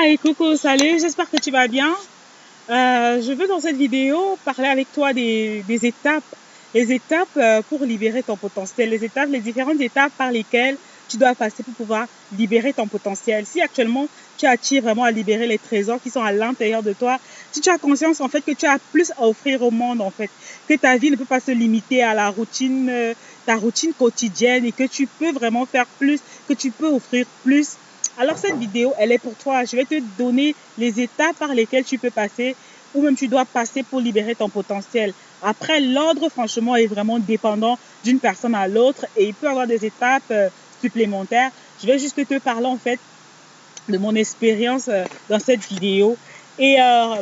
Hi, coucou, salut, j'espère que tu vas bien. Je veux dans cette vidéo parler avec toi des étapes, les étapes pour libérer ton potentiel, les étapes, les différentes étapes par lesquelles tu dois passer pour pouvoir libérer ton potentiel. Si actuellement tu attires vraiment à libérer les trésors qui sont à l'intérieur de toi, si tu as conscience en fait que tu as plus à offrir au monde en fait, que ta vie ne peut pas se limiter à la routine, ta routine quotidienne et que tu peux vraiment faire plus, que tu peux offrir plus. Alors cette vidéo, elle est pour toi. Je vais te donner les étapes par lesquelles tu peux passer ou même tu dois passer pour libérer ton potentiel. Après, l'ordre, franchement, est vraiment dépendant d'une personne à l'autre et il peut y avoir des étapes supplémentaires. Je vais juste te parler en fait de mon expérience dans cette vidéo. Et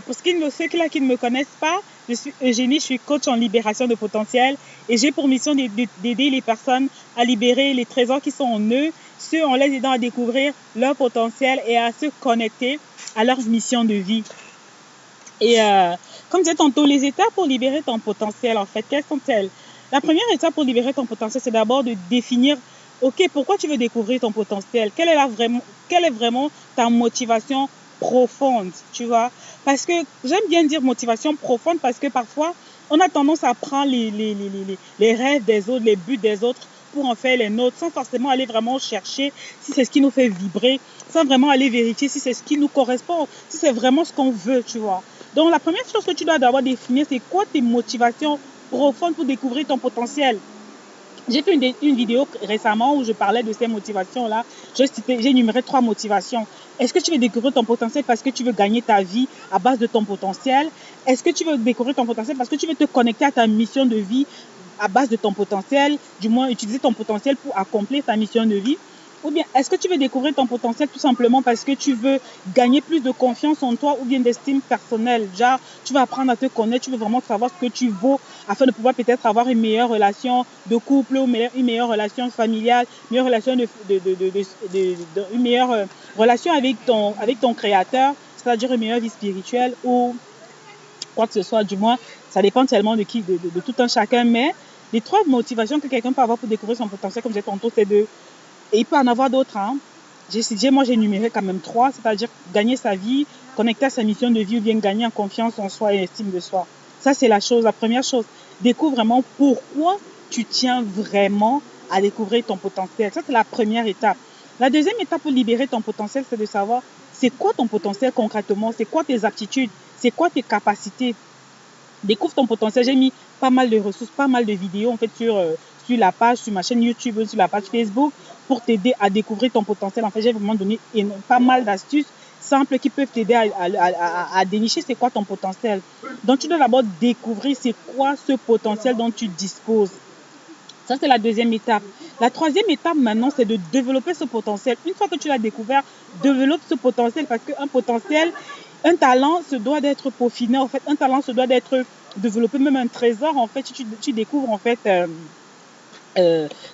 pour ceux qui ne me connaissent pas, je suis Eugénie, je suis coach en libération de potentiel et j'ai pour mission d'aider les personnes à libérer les trésors qui sont en eux, ceux en les aidant à découvrir leur potentiel et à se connecter à leur mission de vie. Et comme je disais tantôt, les étapes pour libérer ton potentiel, en fait, quelles sont-elles? La première étape pour libérer ton potentiel, c'est d'abord de définir, OK, pourquoi tu veux découvrir ton potentiel? Quelle est vraiment ta motivation profonde, tu vois? Parce que j'aime bien dire motivation profonde parce que parfois, on a tendance à prendre les rêves des autres, les buts des autres pour en faire les nôtres, sans forcément aller vraiment chercher si c'est ce qui nous fait vibrer, sans vraiment aller vérifier si c'est ce qui nous correspond, si c'est vraiment ce qu'on veut, tu vois. Donc, la première chose que tu dois d'abord définir, c'est quoi tes motivations profondes pour découvrir ton potentiel. J'ai fait une vidéo récemment où je parlais de ces motivations-là. J'ai énuméré 3 motivations. Est-ce que tu veux découvrir ton potentiel parce que tu veux gagner ta vie à base de ton potentiel? Est-ce que tu veux découvrir ton potentiel parce que tu veux te connecter à ta mission de vie à base de ton potentiel, du moins utiliser ton potentiel pour accomplir ta mission de vie? Ou bien, est-ce que tu veux découvrir ton potentiel tout simplement parce que tu veux gagner plus de confiance en toi ou bien d'estime personnelle? Genre, tu veux apprendre à te connaître, tu veux vraiment savoir ce que tu vaux afin de pouvoir peut-être avoir une meilleure relation de couple ou une meilleure relation familiale, une meilleure relation, une meilleure relation avec ton créateur, c'est-à-dire une meilleure vie spirituelle ou quoi que ce soit, du moins, ça dépend tellement de tout un chacun, mais les 3 motivations que quelqu'un peut avoir pour découvrir son potentiel, comme j'ai tantôt, c'est de et il peut en avoir d'autres. Hein. Moi, j'ai énuméré quand même 3, c'est-à-dire gagner sa vie, connecter à sa mission de vie ou bien gagner en confiance en soi et estime de soi. Ça, c'est la première chose. Découvre vraiment pourquoi tu tiens vraiment à découvrir ton potentiel. Ça, c'est la première étape. La deuxième étape pour libérer ton potentiel, c'est de savoir c'est quoi ton potentiel concrètement, c'est quoi tes aptitudes, c'est quoi tes capacités. Découvre ton potentiel. J'ai mis pas mal de ressources, pas mal de vidéos en fait sur la page, sur ma chaîne YouTube, sur la page Facebook pour t'aider à découvrir ton potentiel. En fait, j'ai vraiment donné pas mal d'astuces simples qui peuvent t'aider à dénicher c'est quoi ton potentiel. Donc, tu dois d'abord découvrir c'est quoi ce potentiel dont tu disposes. Ça, c'est la deuxième étape. La troisième étape maintenant, c'est de développer ce potentiel. Une fois que tu l'as découvert, développe ce potentiel parce qu'un potentiel, un talent se doit d'être peaufiné. En fait, un talent se doit d'être développé, même un trésor. En fait, tu découvres en fait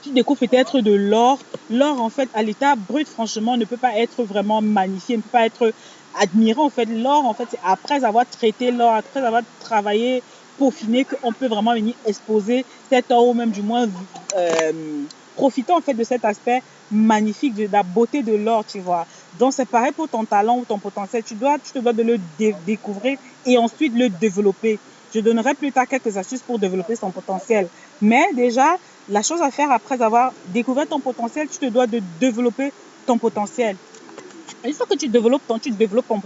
tu découvres peut-être de l'or. L'or, en fait, à l'état brut, franchement, ne peut pas être vraiment magnifié, ne peut pas être admiré. En fait, l'or, en fait, c'est après avoir traité l'or, après avoir travaillé, peaufiné, qu'on peut vraiment venir exposer cet or ou même du moins profiter en fait de cet aspect magnifique, de la beauté de l'or, tu vois. Donc, c'est pareil pour ton talent ou ton potentiel. Tu te dois de le découvrir et ensuite le développer. Je donnerai plus tard quelques astuces pour développer son potentiel. Mais déjà, la chose à faire après avoir découvert ton potentiel, tu te dois de développer ton potentiel. Une fois que tu développes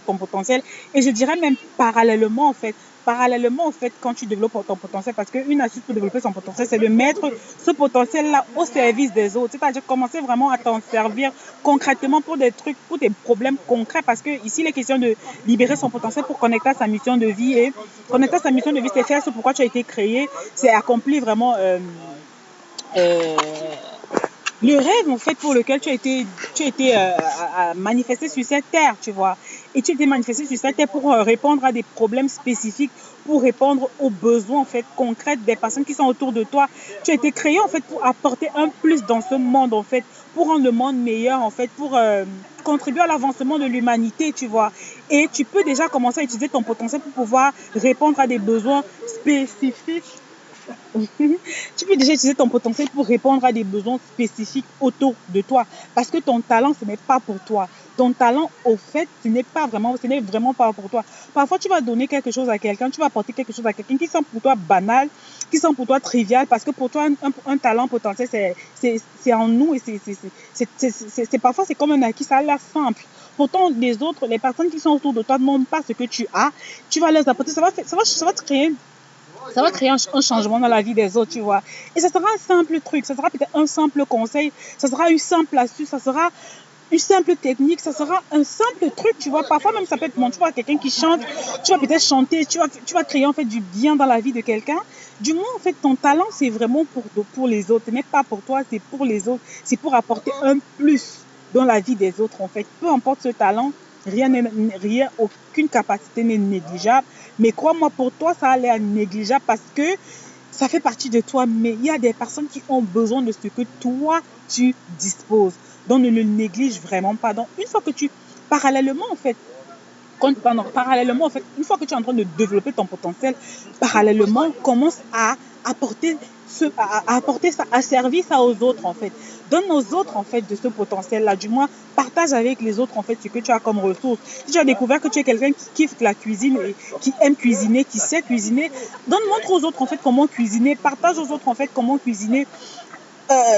ton potentiel, et je dirais même parallèlement en fait, quand tu développes ton potentiel, parce qu'une astuce pour développer son potentiel, c'est de mettre ce potentiel-là au service des autres. C'est-à-dire commencer vraiment à t'en servir concrètement pour des trucs, pour des problèmes concrets, parce que ici, il est question de libérer son potentiel pour connecter à sa mission de vie. Et connecter à sa mission de vie, c'est faire ce pourquoi tu as été créé, c'est accomplir vraiment le rêve en fait pour lequel tu as été manifesté sur cette terre, tu vois. Et tu as été manifesté sur cette terre pour répondre à des problèmes spécifiques, pour répondre aux besoins en fait concrets des personnes qui sont autour de toi. Tu as été créé en fait pour apporter un plus dans ce monde en fait, pour rendre le monde meilleur en fait, pour contribuer à l'avancement de l'humanité, tu vois. Et tu peux déjà commencer à utiliser ton potentiel pour pouvoir répondre à des besoins spécifiques Tu peux déjà utiliser ton potentiel pour répondre à des besoins spécifiques autour de toi. Parce que ton talent, ce n'est pas pour toi. Ton talent, au fait, ce n'est vraiment pas pour toi. Parfois, tu vas donner quelque chose à quelqu'un, tu vas apporter quelque chose à quelqu'un qui semble pour toi banal, qui semble pour toi trivial, parce que pour toi, un talent potentiel, c'est en nous et parfois, c'est comme un acquis, ça a l'air simple. Pourtant, les autres, les personnes qui sont autour de toi ne demandent pas ce que tu as. Tu vas leur apporter, ça va te créer un changement dans la vie des autres, tu vois. Et ça sera un simple truc, ça sera peut-être un simple conseil, ça sera une simple astuce, ça sera une simple technique, ça sera un simple truc, tu vois. Parfois même ça peut être bon, tu vois, quelqu'un qui chante, tu vas peut-être chanter, tu vas créer en fait du bien dans la vie de quelqu'un. Du moins, en fait, ton talent, c'est vraiment pour les autres, ce n'est pas pour toi, c'est pour les autres, c'est pour apporter un plus dans la vie des autres, en fait. Peu importe ce talent, rien, aucune capacité n'est négligeable. Mais crois-moi, pour toi, ça a l'air négligeable parce que ça fait partie de toi. Mais il y a des personnes qui ont besoin de ce que toi, tu disposes. Donc, ne le néglige vraiment pas. Donc, une fois que parallèlement, en fait, parallèlement, en fait, une fois que tu es en train de développer ton potentiel, parallèlement, commence à apporter apporter ça, à servir ça aux autres, en fait. Donne aux autres, en fait, de ce potentiel-là. Du moins, partage avec les autres, en fait, ce que tu as comme ressources. Si tu as découvert que tu es quelqu'un qui kiffe la cuisine et qui aime cuisiner, qui sait cuisiner, montre aux autres, en fait, comment cuisiner. Partage aux autres, en fait, comment cuisiner.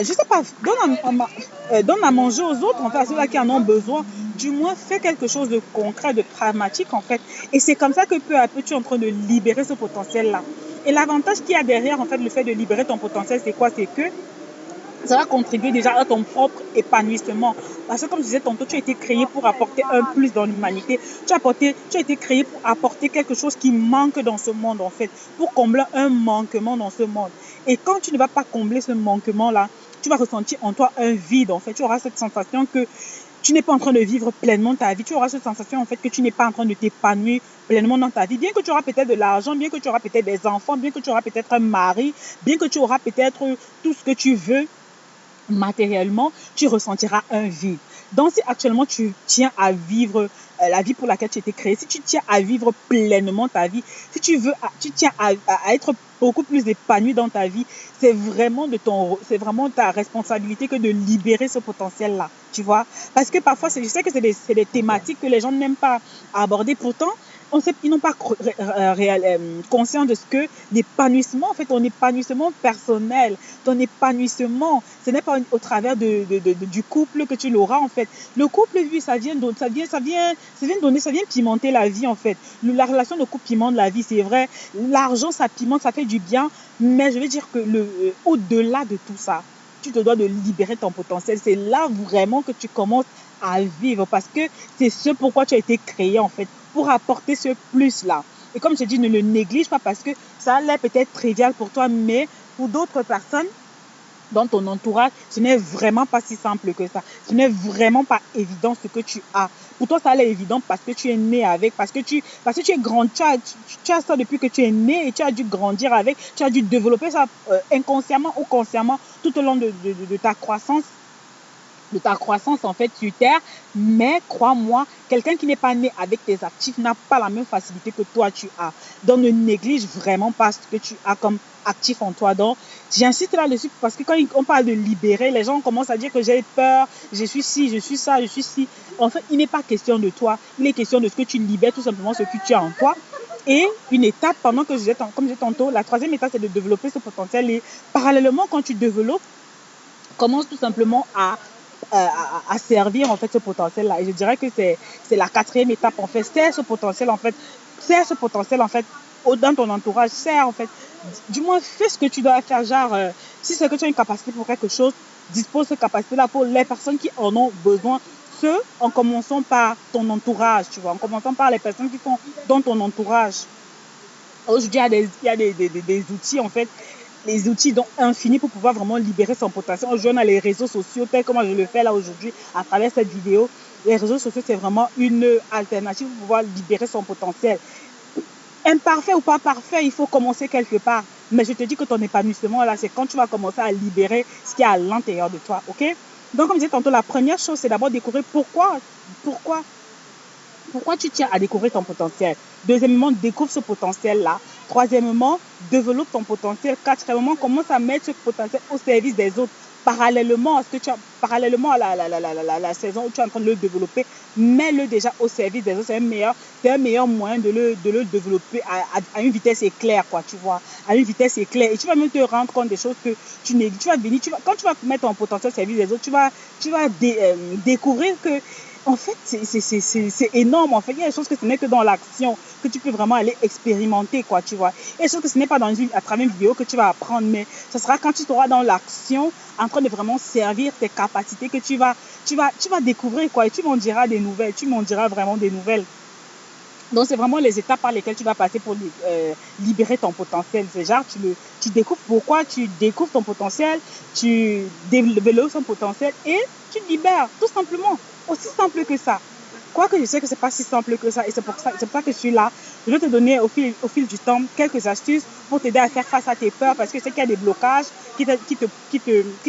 Je sais pas, donne à manger aux autres, en fait, à ceux-là qui en ont besoin. Du moins, fais quelque chose de concret, de pragmatique, en fait. Et c'est comme ça que peu à peu, tu es en train de libérer ce potentiel-là. Et l'avantage qu'il y a derrière, en fait, le fait de libérer ton potentiel, c'est quoi? C'est que ça va contribuer déjà à ton propre épanouissement. Parce que comme je disais tantôt, tu as été créé pour apporter un plus dans l'humanité. Tu as été créé pour apporter quelque chose qui manque dans ce monde, en fait, pour combler un manquement dans ce monde. Et quand tu ne vas pas combler ce manquement-là, tu vas ressentir en toi un vide, en fait. Tu auras cette sensation que tu n'es pas en train de vivre pleinement ta vie. Tu auras cette sensation, en fait, que tu n'es pas en train de t'épanouir pleinement dans ta vie. Bien que tu auras peut-être de l'argent, bien que tu auras peut-être des enfants, bien que tu auras peut-être un mari, bien que tu auras peut-être tout ce que tu veux, matériellement, tu ressentiras un vide. Donc, si actuellement tu tiens à vivre la vie pour laquelle tu as été créé, si tu tiens à vivre pleinement ta vie, si tu tiens à être beaucoup plus épanoui dans ta vie, c'est vraiment ta responsabilité que de libérer ce potentiel-là, tu vois. Parce que parfois, je sais que c'est des thématiques que les gens n'aiment pas aborder. Pourtant, ils n'ont pas conscience de ce que l'épanouissement, en fait, ton épanouissement personnel, ton épanouissement, ce n'est pas au travers du couple que tu l'auras, en fait. Le couple, lui, ça vient donner, ça vient pimenter la vie, en fait. La relation de couple pimente la vie, c'est vrai. L'argent, ça pimente, ça fait du bien. Mais je veux dire que au-delà de tout ça, tu te dois de libérer ton potentiel. C'est là vraiment que tu commences à vivre parce que c'est ce pourquoi tu as été créé, en fait, pour apporter ce plus-là. Et comme je dis, ne le néglige pas parce que ça a l'air peut-être trivial pour toi, mais pour d'autres personnes dans ton entourage, ce n'est vraiment pas si simple que ça. Ce n'est vraiment pas évident ce que tu as. Pour toi, ça a l'air évident parce que tu es né avec, parce que tu es grand, tu as ça depuis que tu es né et tu as dû grandir avec, tu as dû développer ça inconsciemment ou consciemment tout au long de ta croissance en fait sur Terre. Mais crois-moi, quelqu'un qui n'est pas né avec tes actifs n'a pas la même facilité que toi tu as. Donc ne néglige vraiment pas ce que tu as comme actif en toi. Donc j'insiste là-dessus parce que quand on parle de libérer, les gens commencent à dire que j'ai peur, je suis ci, je suis ça, je suis ci. En fait, il n'est pas question de toi, il est question de ce que tu libères, tout simplement ce que tu as en toi. Et une étape, comme je disais tantôt, la troisième étape, c'est de développer ce potentiel. Et parallèlement, quand tu développes, commence tout simplement à servir en fait ce potentiel là, et je dirais que c'est la quatrième étape, en fait. Sers ce potentiel, en fait, dans ton entourage. Sers, en fait, du moins fais ce que tu dois faire, genre si c'est que tu as une capacité pour quelque chose, dispose cette capacité là pour les personnes qui en ont besoin, en commençant par ton entourage, tu vois, en commençant par les personnes qui sont dans ton entourage. Aujourd'hui, il y a des outils, en fait, les outils donc infinis pour pouvoir vraiment libérer son potentiel. Aujourd'hui, on a les réseaux sociaux, tel que moi je le fais là aujourd'hui à travers cette vidéo. Les réseaux sociaux, c'est vraiment une alternative pour pouvoir libérer son potentiel. Imparfait ou pas parfait, il faut commencer quelque part. Mais je te dis que ton épanouissement, là, c'est quand tu vas commencer à libérer ce qu'il y a à l'intérieur de toi, ok? Donc, comme je disais tantôt, la première chose, c'est d'abord découvrir pourquoi tu tiens à découvrir ton potentiel. Deuxièmement, découvre ce potentiel-là. Troisièmement, développe ton potentiel. Quatrièmement, commence à mettre ce potentiel au service des autres. Parallèlement à ce que tu as, parallèlement à la saison où tu es en train de le développer, mets-le déjà au service des autres. C'est un meilleur moyen de le développer à une vitesse éclair, quoi, tu vois, à une vitesse éclair. Et tu vas même te rendre compte des choses que tu négliges. Tu vas venir, quand tu vas mettre ton potentiel au service des autres, tu vas découvrir que en fait, c'est énorme. En fait, il y a des choses que ce n'est que dans l'action que tu peux vraiment aller expérimenter, quoi, tu vois. Il y a des choses que ce n'est pas à travers une vidéo que tu vas apprendre, mais ce sera quand tu seras dans l'action, en train de vraiment servir tes capacités que tu vas découvrir, quoi. Et tu m'en diras des nouvelles. Tu m'en diras vraiment des nouvelles. Donc, c'est vraiment les étapes par lesquelles tu vas passer pour libérer ton potentiel. C'est genre, tu découvres pourquoi tu découvres ton potentiel, tu développes ton potentiel et tu te libères, tout simplement. Aussi simple que ça. Quoique je sais que c'est pas si simple que ça et c'est pour ça que je suis là. Je vais te donner au fil du temps quelques astuces pour t'aider à faire face à tes peurs parce que je sais qu'il y a des blocages qui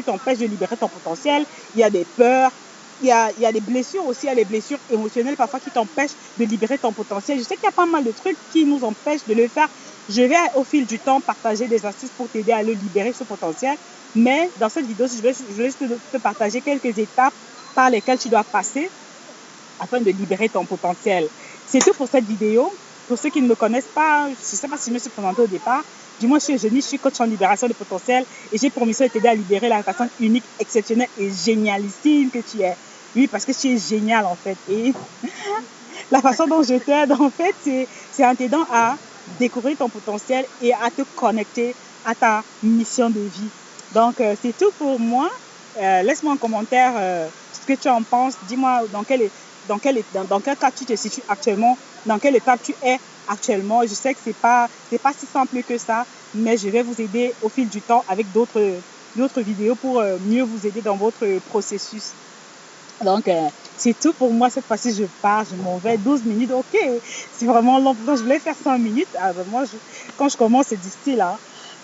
t'empêchent de libérer ton potentiel. Il y a des peurs. Il y a des blessures aussi, il y a des blessures émotionnelles parfois qui t'empêchent de libérer ton potentiel. Je sais qu'il y a pas mal de trucs qui nous empêchent de le faire. Je vais au fil du temps partager des astuces pour t'aider à le libérer, ce potentiel. Mais dans cette vidéo, je vais juste te partager quelques étapes par lesquelles tu dois passer afin de libérer ton potentiel. C'est tout pour cette vidéo. Pour ceux qui ne me connaissent pas, je ne sais pas si je me suis présentée au départ. Du moins, je suis Eugénie, je suis coach en libération de potentiel et j'ai pour mission de t'aider à libérer la personne unique, exceptionnelle et génialissime que tu es. Oui, parce que tu es génial en fait. Et la façon dont je t'aide, en fait, c'est en t'aidant à découvrir ton potentiel et à te connecter à ta mission de vie. Donc, c'est tout pour moi. Laisse-moi en commentaire ce que tu en penses. Dis-moi dans quel cas tu te situes actuellement, dans quelle étape tu es actuellement. Je sais que c'est pas si simple que ça, mais je vais vous aider au fil du temps avec d'autres vidéos pour mieux vous aider dans votre processus. Donc, c'est tout pour moi. Cette fois-ci, je pars, je m'en vais 12 minutes. Ok, c'est vraiment long. Pourtant, je voulais faire 5 minutes. Ah, ben moi, quand je commence, c'est difficile. Hein.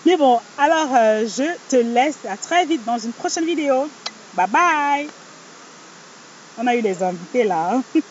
Mais bon, alors, je te laisse. À très vite dans une prochaine vidéo. Bye bye. On a eu les invités là. Hein.